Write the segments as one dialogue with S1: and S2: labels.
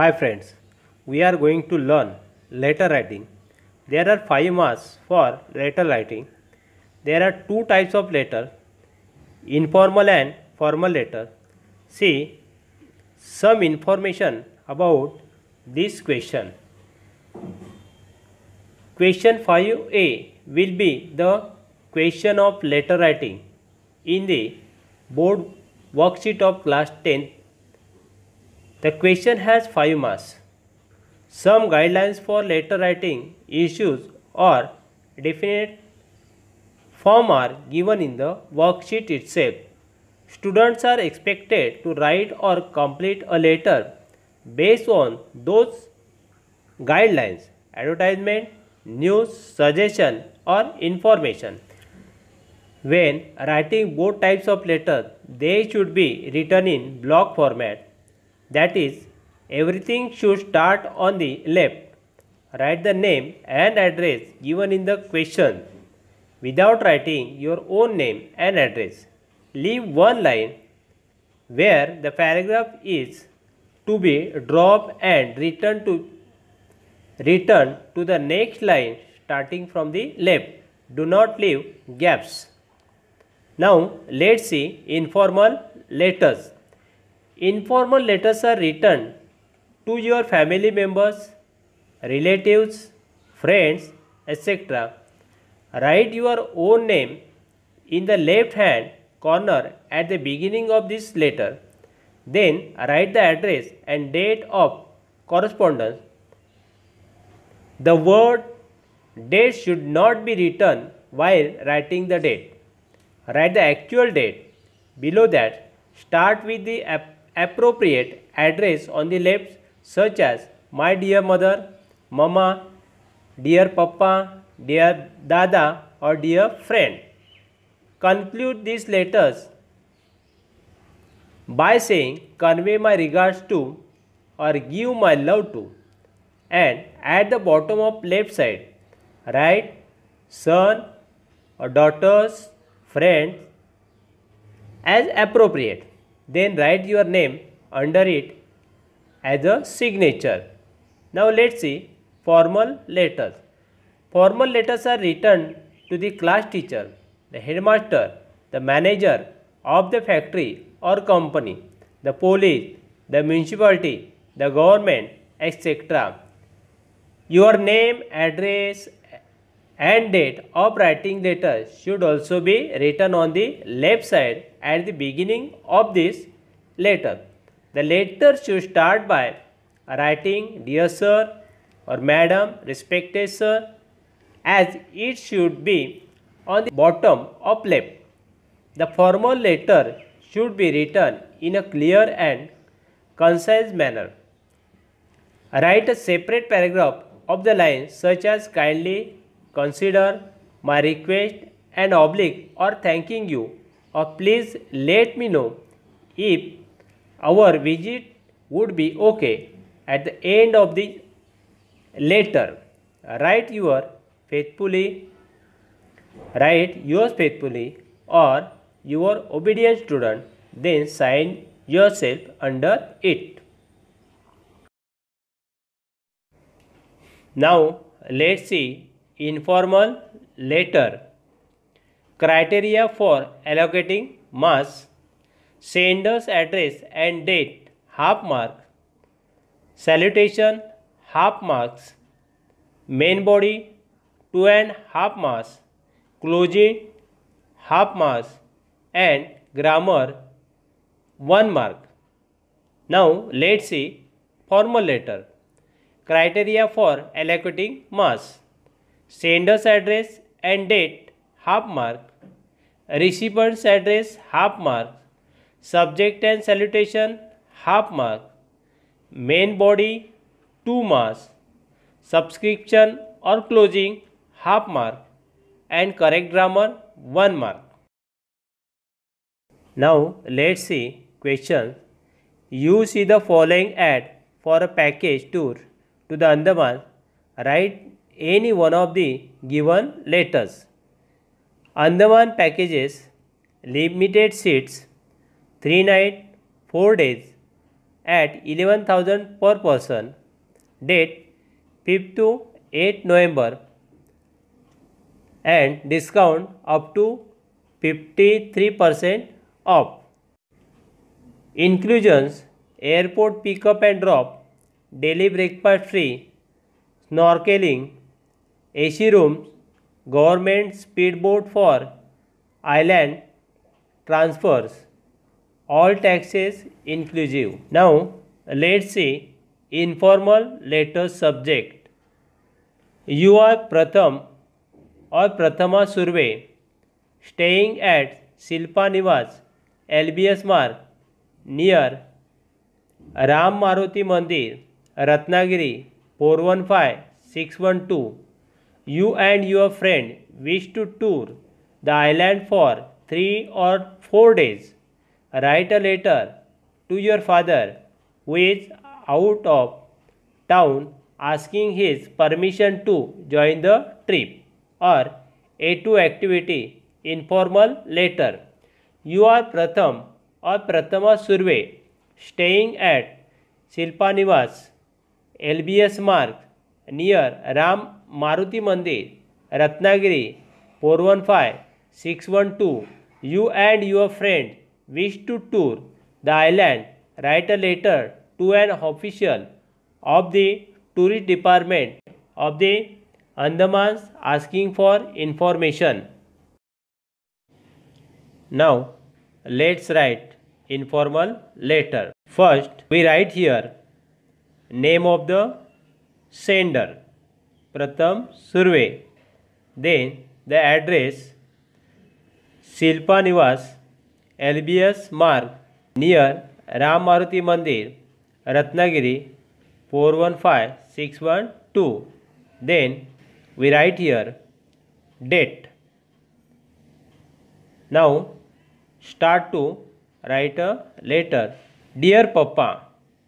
S1: Hi friends, we are going to learn letter writing. There are 5 marks for letter writing. There are two types of letter, informal and formal letter. See some information about this question. Question 5a will be the question of letter writing in the board worksheet of class 10. The question has 5 marks. Some guidelines for letter writing issues or definite form are given in the worksheet itself. Students are expected to write or complete a letter based on those guidelines, advertisement, news, suggestion or information. When writing both types of letters, they should be written in block format. That is, everything should start on the left. Write the name and address given in the question without writing your own name and address. Leave one line where the paragraph is to be dropped and return to the next line starting from the left. Do not leave gaps. Now let's see informal letters. Informal letters are written to your family members, relatives, friends, etc. Write your own name in the left hand corner at the beginning of this letter. Then write the address and date of correspondence. The word date should not be written while writing the date. Write the actual date. Below that, start with the appropriate address on the left, such as my dear mother, mama, dear papa, dear dada or dear friend. Conclude these letters by saying convey my regards to or give my love to, and at the bottom of left side write son or daughters, friends as appropriate. Then write your name under it as a signature. Now let's see formal letters. Formal letters are written to the class teacher, the headmaster, the manager of the factory or company, the police, the municipality, the government, etc. Your name, address and date of writing letter should also be written on the left side at the beginning of this letter. The letter should start by writing dear sir or madam, respected sir, as it should be on the bottom of left. The formal letter should be written in a clear and concise manner. Write a separate paragraph of the lines such as kindly consider my request and oblique or thanking you or please let me know if our visit would be okay at the end of the letter. Write yours faithfully or your obedient student, then sign yourself under it. Now let's see informal letter. Criteria for allocating marks: sender's address and date half mark, salutation half marks, main body 2.5 marks, closing half marks and grammar 1 mark. Now let's see formal letter. Criteria for allocating marks: sender's address and date half mark, recipient's address half mark, subject and salutation half mark, main body 2 marks, subscription or closing half mark and correct grammar 1 mark. Now let's see questions. You see the following ad for a package tour to the Andaman. Write any one of the given letters. Andaman packages, limited seats, 3 nights, 4 days, at 11,000 per person. Date 5th to 8th November and discount up to 53% off. Inclusions: airport pickup and drop, daily breakfast free, snorkeling, AC rooms, government speedboat for island transfers, all taxes inclusive. Now let's see informal letter subject. You are Pratham or Prathama Surve, staying at Silpa Nivas, LBS Marg, near Ram Maruti Mandir, Ratnagiri 415612. You and your friend wish to tour the island for 3 or 4 days. Write a letter to your father who is out of town asking his permission to join the trip. Or A2 activity informal letter. You are Pratham or Prathama Surve, staying at Silpa Nivas, LBS Marg, near Ram Maruti Mandir, Ratnagiri 415612. You and your friend wish to tour the island. Write a letter to an official of the tourist department of the Andamans asking for information. Now let's write informal letter. First we write here name of the sender, Pratham Surve. Then the address, Silpa Nivas, LBS Marg, near Ram Maruti Mandir, Ratnagiri 415612. Then we write here date. Now start to write a letter. Dear Papa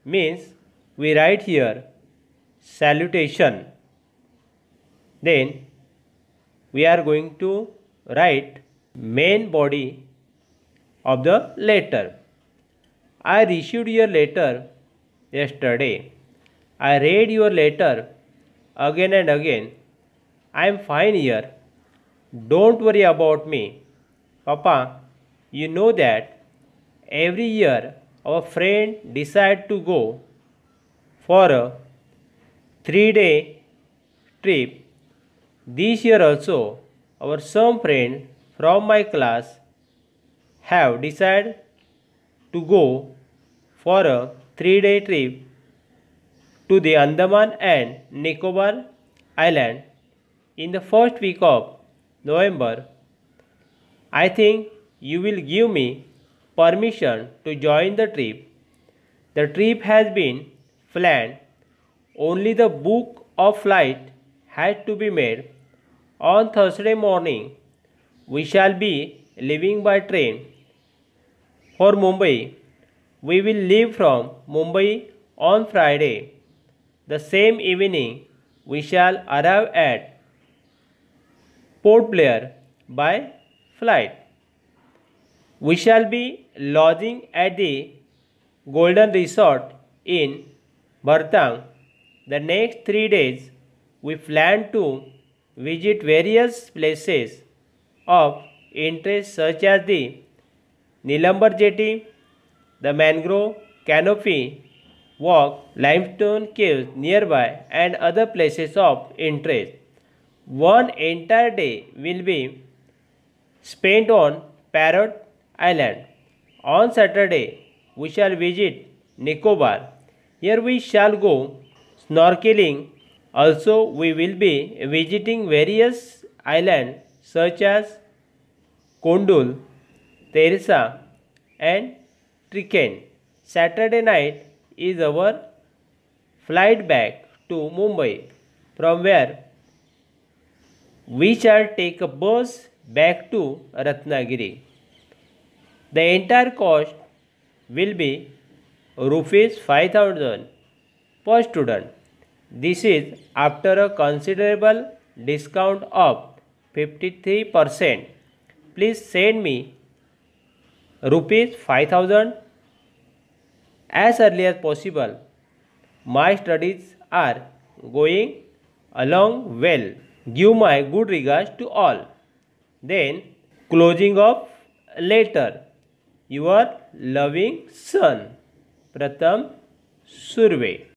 S1: means we write here salutation. Then we are going to write main body of the letter. I received your letter yesterday. I read your letter again and again. I am fine here. Don't worry about me. Papa, you know that every year our friend decide to go for a 3-day trip. This year also our some friends from my class have decided to go for a 3-day trip to the Andaman and Nicobar Island in the first week of November. I think you will give me permission to join the trip. The trip has been planned. Only the book of flight has to be made. On Thursday morning, we shall be leaving by train for Mumbai. We will leave from Mumbai on Friday. The same evening, we shall arrive at Port Blair by flight. We shall be lodging at the Golden Resort in Bartang. The next 3 days, we plan to visit various places of interest such as the Nilambar Jetty, the Mangrove Canopy Walk, limestone caves nearby, and other places of interest. One entire day will be spent on Parrot Island. On Saturday, we shall visit Nicobar. Here we shall go snorkeling. Also, we will be visiting various islands such as Kondul, Teresa, and Triken. Saturday night is our flight back to Mumbai, from where we shall take a bus back to Ratnagiri. The entire cost will be rupees 5,000 per student. This is after a considerable discount of 53%. Please send me rupees 5,000 as early as possible. My studies are going along well. Give my good regards to all. Then, closing of letter. Your loving son, Pratham Surve.